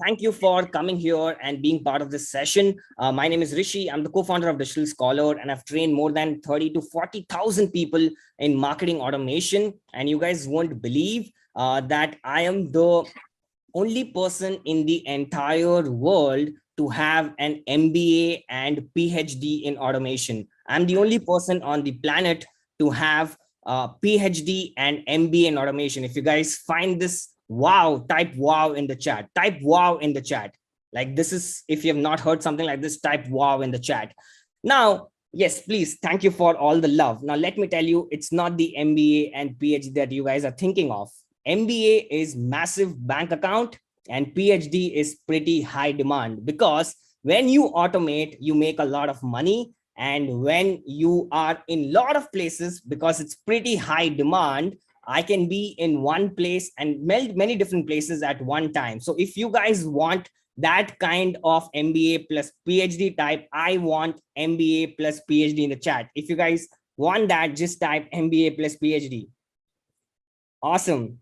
Thank you for coming here and being part of this session. My name is Rishi. I'm the co-founder of Digital Scholar, and I've trained more than 30 to 40,000 people in marketing automation. And you guys won't believe that I am the only person in the entire world to have an MBA and PhD in automation. I'm the only person on the planet to have a PhD and MBA in automation. If you guys find this wow, type wow in the chat. Type wow in the chat. Like this is, if you have not heard something like this, type wow in the chat. Now, yes, please. Thank you for all the love. Now, let me tell you, it's not the MBA and PhD that you guys are thinking of. MBA is massive bank account and PhD is pretty high demand, because when you automate, you make a lot of money. And when you are in a lot of places, because it's pretty high demand, I can be in one place and many different places at one time. So if you guys want that kind of MBA plus PhD type, I want MBA plus PhD in the chat. If you guys want that, just type MBA plus PhD. Awesome.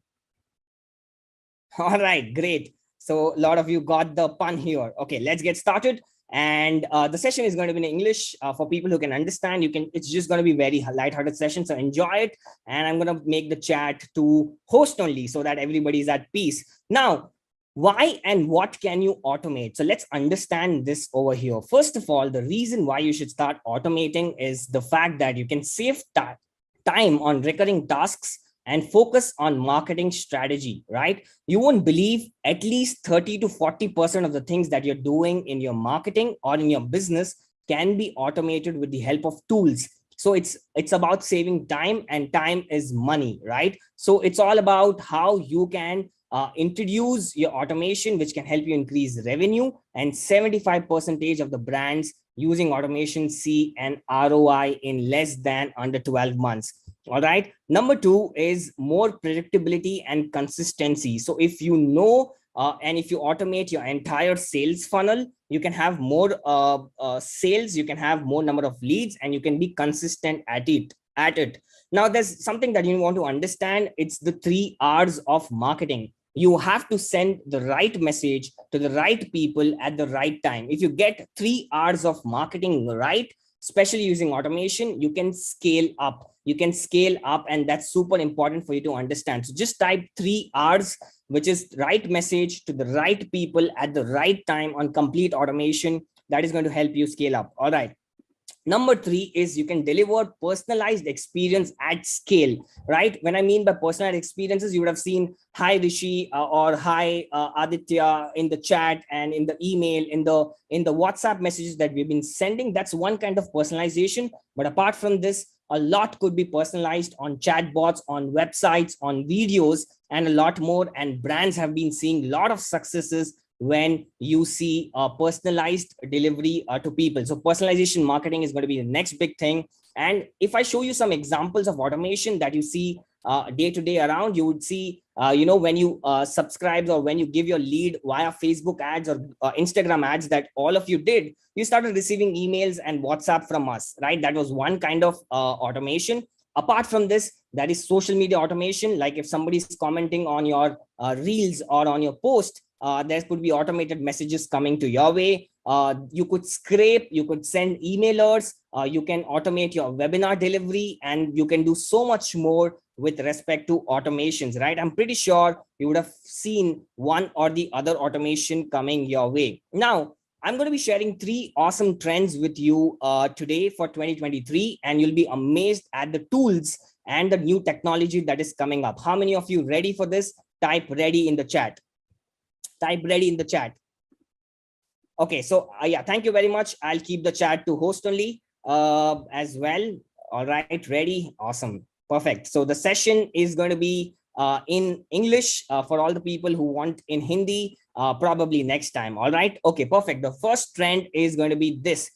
All right, great. So a lot of you got the pun here. Okay, let's get started. And the session is going to be in English for people who can understand. It's just going to be very lighthearted session, so enjoy it. And I'm going to make the chat to host only so that everybody is at peace. Now, why and what can you automate? So let's understand this over here. First of all, the reason why you should start automating is the fact that you can save time on recurring tasks and focus on marketing strategy, right? You won't believe at least 30 to 40% of the things that you're doing in your marketing or in your business can be automated with the help of tools. So it's about saving time, and time is money, right? So it's all about how you can introduce your automation, which can help you increase revenue. And 75% of the brands using automation see an ROI in less than under 12 months. All right. Number two is more predictability and consistency. So if you know, and if you automate your entire sales funnel, you can have more sales, you can have more number of leads, and you can be consistent at it. Now, there's something that you want to understand. It's the 3 R's of marketing. You have to send the right message to the right people at the right time. If you get 3 R's of marketing right, especially using automation, you can scale up. And that's super important for you to understand. So just type 3 R's, which is right message to the right people at the right time on complete automation. That is going to help you scale up. All right. Number 3 is you can deliver personalized experience at scale, right? When I mean by personalized experiences, you would have seen hi Rishi or hi Aditya in the chat and in the email, in the WhatsApp messages that we've been sending. That's one kind of personalization. But apart from this, a lot could be personalized on chatbots, on websites, on videos, and a lot more. And brands have been seeing a lot of successes when you see a personalized delivery to people. So personalization marketing is going to be the next big thing. And if I show you some examples of automation that you see day to day around, you would see, when you subscribe or when you give your lead via Facebook ads or Instagram ads that all of you did, you started receiving emails and WhatsApp from us, right? That was one kind of automation. Apart from this, that is social media automation. Like if somebody is commenting on your reels or on your post, there could be automated messages coming to your way. You could scrape, you could send emailers, you can automate your webinar delivery, and you can do so much more with respect to automations, right? I'm pretty sure you would have seen one or the other automation coming your way. Now, I'm going to be sharing 3 awesome trends with you today for 2023, and you'll be amazed at the tools and the new technology that is coming up. How many of you ready for this? Type ready in the chat. Type ready in the chat. Okay, so yeah, thank you very much. I'll keep the chat to host only as well. All right, ready. Awesome. Perfect. So the session is going to be in English for all the people who want in Hindi, probably next time. All right. Okay, perfect. The first trend is going to be this.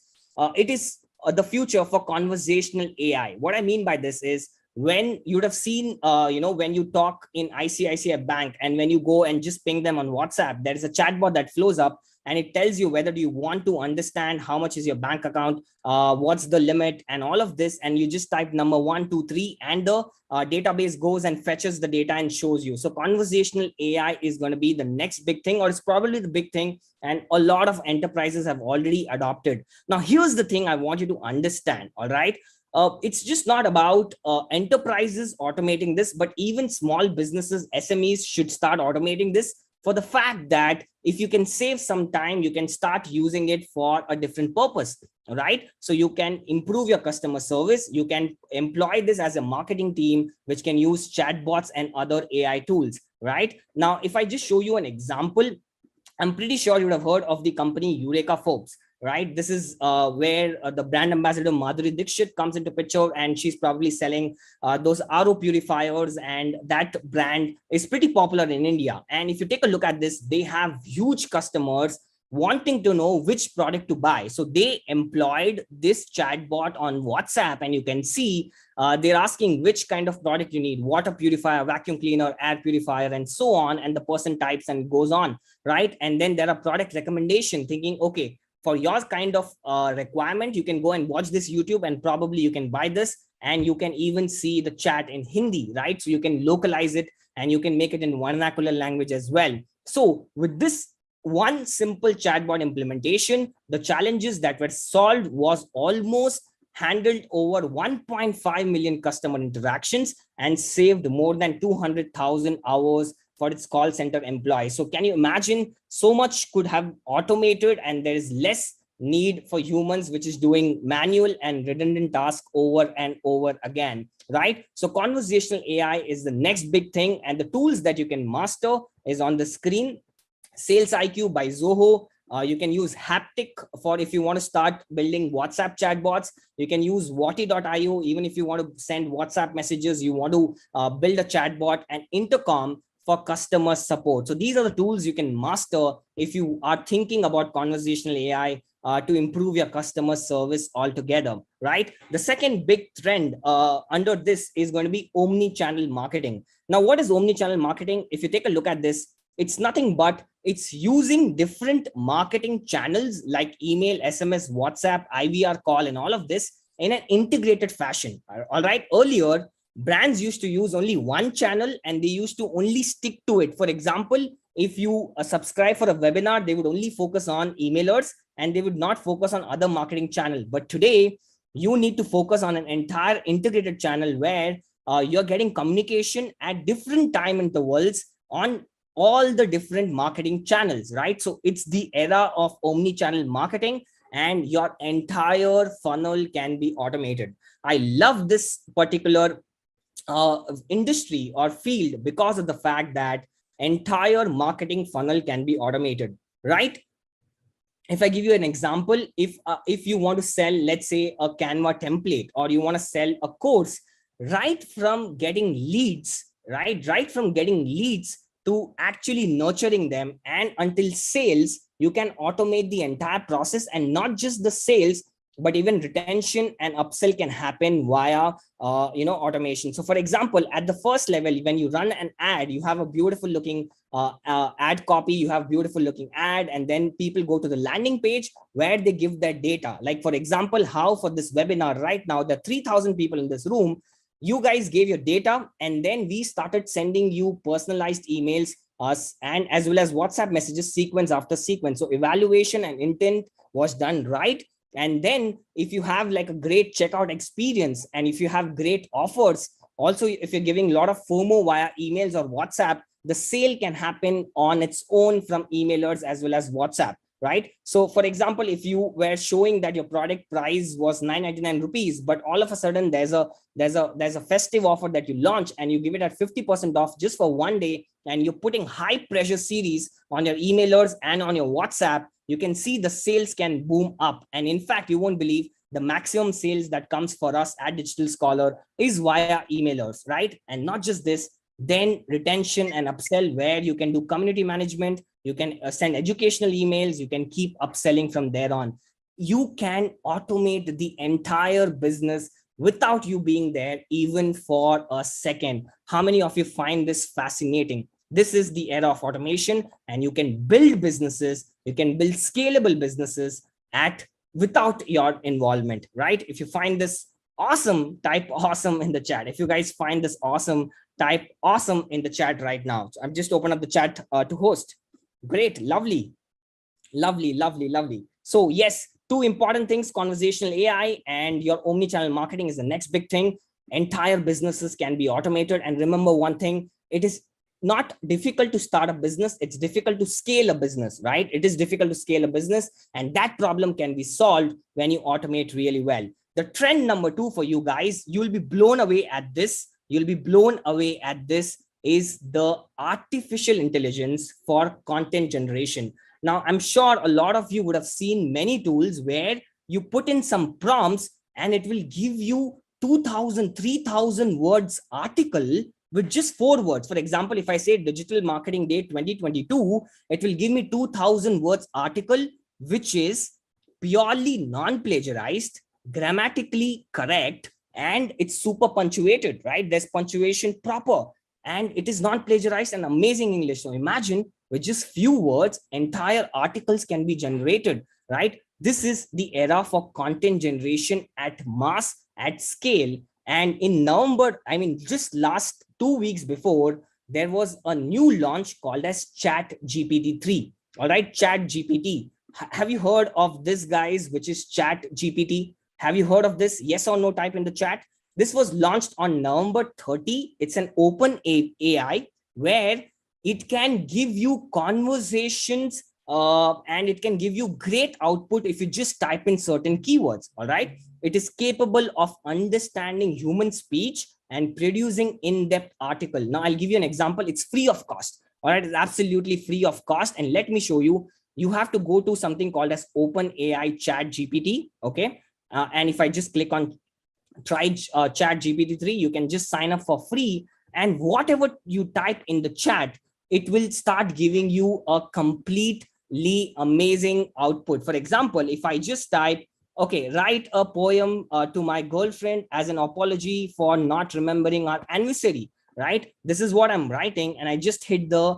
It is the future for conversational AI. What I mean by this is, when you would have seen, when you talk in ICICI Bank and when you go and just ping them on WhatsApp, there is a chatbot that flows up and it tells you whether you want to understand how much is your bank account, what's the limit and all of this. And you just type number 123 and the database goes and fetches the data and shows you. So conversational AI is going to be the next big thing, or it's probably the big thing, and a lot of enterprises have already adopted. Now here's the thing I want you to understand. All right, it's just not about enterprises automating this, but even small businesses, SMEs should start automating this, for the fact that if you can save some time, you can start using it for a different purpose, right? So you can improve your customer service. You can employ this as a marketing team, which can use chatbots and other AI tools, right? Now, if I just show you an example, I'm pretty sure you would have heard of the company Eureka Forbes, right? This is where the brand ambassador Madhuri Dixit comes into picture, and she's probably selling those RO purifiers, and that brand is pretty popular in India. And if you take a look at this, they have huge customers wanting to know which product to buy. So they employed this chatbot on WhatsApp, and you can see they're asking which kind of product you need: water purifier, vacuum cleaner, air purifier, and so on. And the person types and goes on, right? And then there are product recommendation, thinking, okay, for your kind of requirement, you can go and watch this YouTube, and probably you can buy this. And you can even see the chat in Hindi, right? So you can localize it, and you can make it in vernacular language as well. So with this one simple chatbot implementation, the challenges that were solved was almost handled over 1.5 million customer interactions and saved more than 200,000 hours for its call center employees. So can you imagine, so much could have automated, and there is less need for humans, which is doing manual and redundant tasks over and over again, right? So conversational AI is the next big thing, and the tools that you can master is on the screen. Sales IQ by Zoho. You can use Haptic for if you want to start building WhatsApp chatbots. You can use Wati.io even if you want to send WhatsApp messages, you want to build a chatbot, and Intercom for customer support. So these are the tools you can master if you are thinking about conversational AI to improve your customer service altogether, right? The second big trend under this is going to be omni-channel marketing. Now, what is omni-channel marketing? If you take a look at this, it's nothing but it's using different marketing channels like email, SMS, WhatsApp, IVR call, and all of this in an integrated fashion. All right. Earlier, brands used to use only one channel, and they used to only stick to it. For example, if you subscribe for a webinar, they would only focus on emailers, and they would not focus on other marketing channel. But today, you need to focus on an entire integrated channel where you're getting communication at different time intervals on all the different marketing channels, right? So it's the era of omni-channel marketing, and your entire funnel can be automated. I love this particular industry or field because of the fact that entire marketing funnel can be automated, right? If I give you an example, if you want to sell, let's say, a Canva template, or you want to sell a course, right from getting leads, right from getting leads to actually nurturing them and until sales, you can automate the entire process. And not just the sales, but even retention and upsell can happen via automation. So for example, at the first level, when you run an ad, you have a beautiful looking ad copy, you have beautiful looking ad, and then people go to the landing page where they give their data. Like for example, how for this webinar right now, there are 3,000 people in this room. You guys gave your data, and then we started sending you personalized emails, and as well as WhatsApp messages, sequence after sequence. So evaluation and intent was done right. And then if you have like a great checkout experience, and if you have great offers, also if you're giving a lot of FOMO via emails or WhatsApp, the sale can happen on its own from emailers as well as WhatsApp, right? So for example, if you were showing that your product price was 999 rupees, but all of a sudden there's a festive offer that you launch, and you give it at 50% off just for one day, and you're putting high pressure series on your emailers and on your WhatsApp, you can see the sales can boom up. And in fact, you won't believe the maximum sales that comes for us at Digital Scholar is via emailers, right? And not just this, then retention and upsell, where you can do community management, you can send educational emails, you can keep upselling from there on. You can automate the entire business without you being there even for a second. How many of you find this fascinating? This is the era of automation, and you can build businesses, you can build scalable businesses at without your involvement, right? If you find this awesome, type awesome in the chat. If you guys find this awesome, type awesome in the chat right now. So I've just opened up the chat to host. Great, lovely, lovely, lovely, lovely. So yes, two important things: conversational AI and your omni-channel marketing is the next big thing. Entire businesses can be automated. And remember one thing, it is not difficult to start a business, it's difficult to scale a business, right? It is difficult to scale a business, and that problem can be solved when you automate really well. The trend number 2 for you guys, you'll be blown away at this, you'll be blown away at this, is the artificial intelligence for content generation. Now, I'm sure a lot of you would have seen many tools where you put in some prompts and it will give you 2000, 3000 words article with just 4 words. For example, if I say Digital Marketing Day 2022, it will give me 2000 words article, which is purely non-plagiarized, grammatically correct, and it's super punctuated, right? There's punctuation proper, and it is not plagiarized and amazing English. So imagine with just few words, entire articles can be generated, right? This is the era for content generation at mass, at scale. And in November, I mean, just last 2 weeks before, there was a new launch called as Chat GPT 3. All right, Chat GPT. Have you heard of this, guys, which is Chat GPT? Have you heard of this? Yes or no, type in the chat. This was launched on November 30. It's an open AI where it can give you conversations and it can give you great output if you just type in certain keywords. All right. It is capable of understanding human speech and producing in-depth article. Now, I'll give you an example. It's free of cost. All right. It's absolutely free of cost. And let me show you. You have to go to something called as Open AI Chat GPT. Okay. And if I just click on try Chat GPT 3, you can just sign up for free. And whatever you type in the chat, it will start giving you a completely amazing output. For example, if I just type, okay, write a poem to my girlfriend as an apology for not remembering our anniversary, right? This is what I'm writing, and I just hit the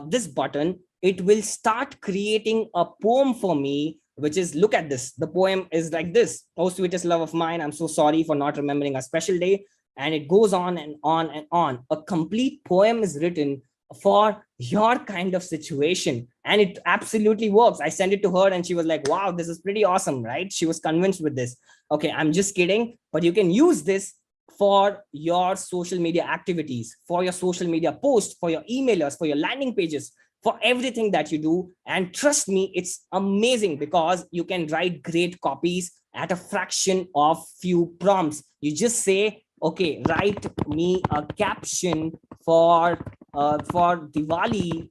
this button. It will start creating a poem for me, which is, look at this. The poem is like this: oh, sweetest love of mine, I'm so sorry for not remembering a special day. And it goes on and on and on. A complete poem is written for your kind of situation, and it absolutely works. I sent it to her and she was like, wow, this is pretty awesome, right? She was convinced with this. Okay, I'm just kidding, but you can use this for your social media activities, for your social media posts, for your emailers, for your landing pages, for everything that you do. And trust me, it's amazing because you can write great copies at a fraction of few prompts. You just say, okay, write me a caption for Diwali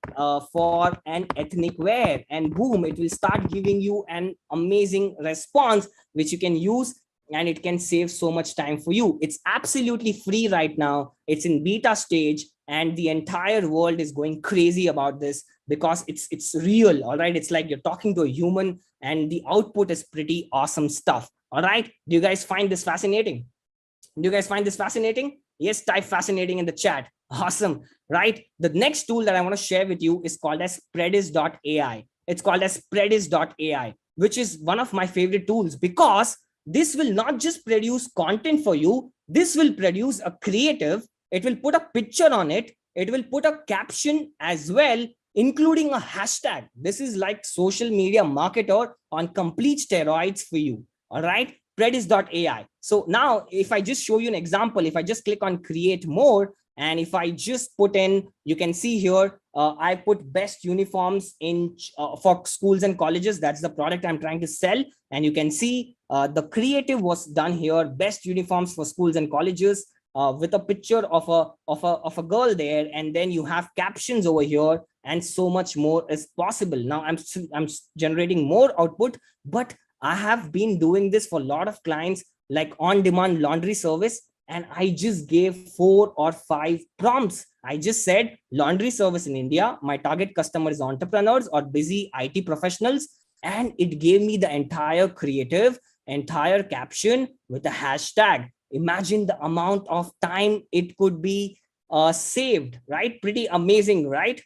for an ethnic wear, and boom, it will start giving you an amazing response which you can use, and it can save so much time for you. It's absolutely free right now. It's in beta stage, and the entire world is going crazy about this because it's real. All right, it's like you're talking to a human, and the output is pretty awesome stuff. All right, do you guys find this fascinating? Do you guys find this fascinating? Yes, type fascinating in the chat. Awesome, right? The next tool that I want to share with you is called as Predis.ai. It's called as Predis.ai, which is one of my favorite tools because this will not just produce content for you. This will produce a creative. It will put a picture on it. It will put a caption as well, including a hashtag. This is like social media marketer on complete steroids for you. All right. Predis.ai. So now if I just show you an example, if I just click on create more, and if I just put in, you can see here, I put best uniforms in for schools and colleges. That's the product I'm trying to sell. And you can see the creative was done here, best uniforms for schools and colleges, with a picture of a girl there. And then you have captions over here, and so much more is possible. Now I'm generating more output, but I have been doing this for a lot of clients, like on-demand laundry service. And I just gave 4 or 5 prompts. I just said laundry service in India. My target customer is entrepreneurs or busy IT professionals. And it gave me the entire creative, entire caption with a hashtag. Imagine the amount of time it could be saved, right? Pretty amazing, right?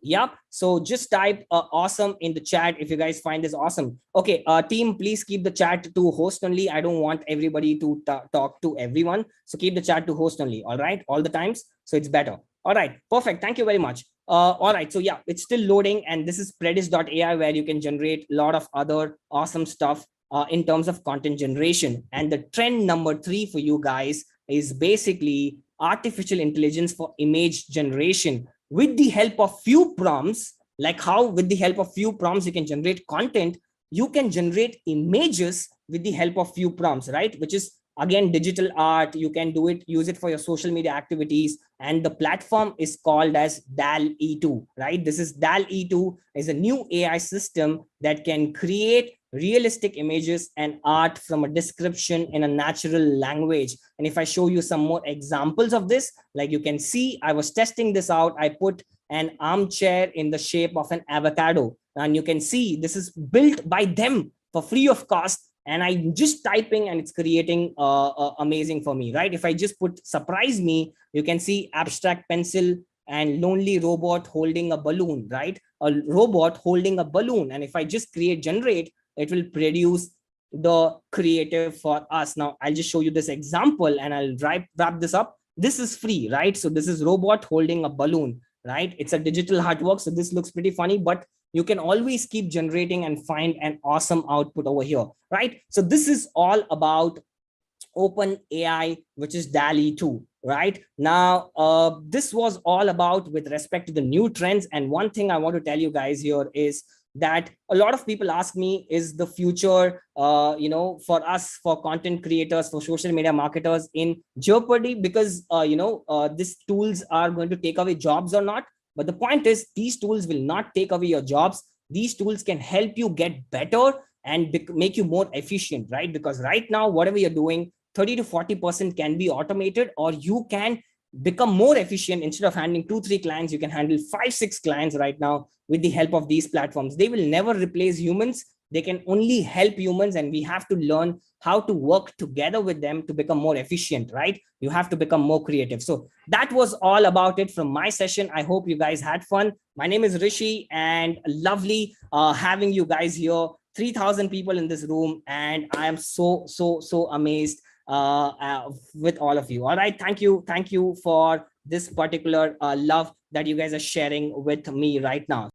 Yep. So just type awesome in the chat if you guys find this awesome. Okay, team, please keep the chat to host only. I don't want everybody to talk to everyone. So keep the chat to host only. All right, all the times. So it's better. All right, perfect. Thank you very much. All right, so yeah, it's still loading, and this is predis.ai where you can generate a lot of other awesome stuff in terms of content generation. And the trend number 3 for you guys is basically artificial intelligence for image generation with the help of few prompts. Like how with the help of few prompts you can generate content, you can generate images with the help of few prompts, right? Which is again digital art. You can do it, use it for your social media activities, and the platform is called as dall.e2, right? This is dall.e2 is a new AI system that can create realistic images and art from a description in a natural language. And if I show you some more examples of this, like you can see, I was testing this out. I put an armchair in the shape of an avocado, and you can see this is built by them for free of cost. And I'm just typing and it's creating amazing for me, right? If I just put surprise me, you can see abstract pencil and lonely robot holding a balloon, right? A robot holding a balloon. And if I just create generate, it will produce the creative for us. Now I'll just show you this example and I'll wrap this up. This is free, right? So this is robot holding a balloon, right? It's a digital artwork, so this looks pretty funny, but you can always keep generating and find an awesome output over here, right? So this is all about open AI, which is DALL-E 2, right? Now this was all about with respect to the new trends. And one thing I want to tell you guys here is that a lot of people ask me, is the future for us, for content creators, for social media marketers, in jeopardy because these tools are going to take away jobs or not? But the point is, these tools will not take away your jobs. These tools can help you get better and make you more efficient, right? Because right now, whatever you're doing, 30 to 40% can be automated, or you can become more efficient. Instead of handling 2-3 clients, you can handle 5-6 clients right now with the help of these platforms. They will never replace humans. They can only help humans, and we have to learn how to work together with them to become more efficient, right? You have to become more creative. So that was all about it from my session. I hope you guys had fun. My name is Rishi, and lovely having you guys here. 3,000 people in this room, and I am so amazed with all of you. All right, thank you for this particular love that you guys are sharing with me right now.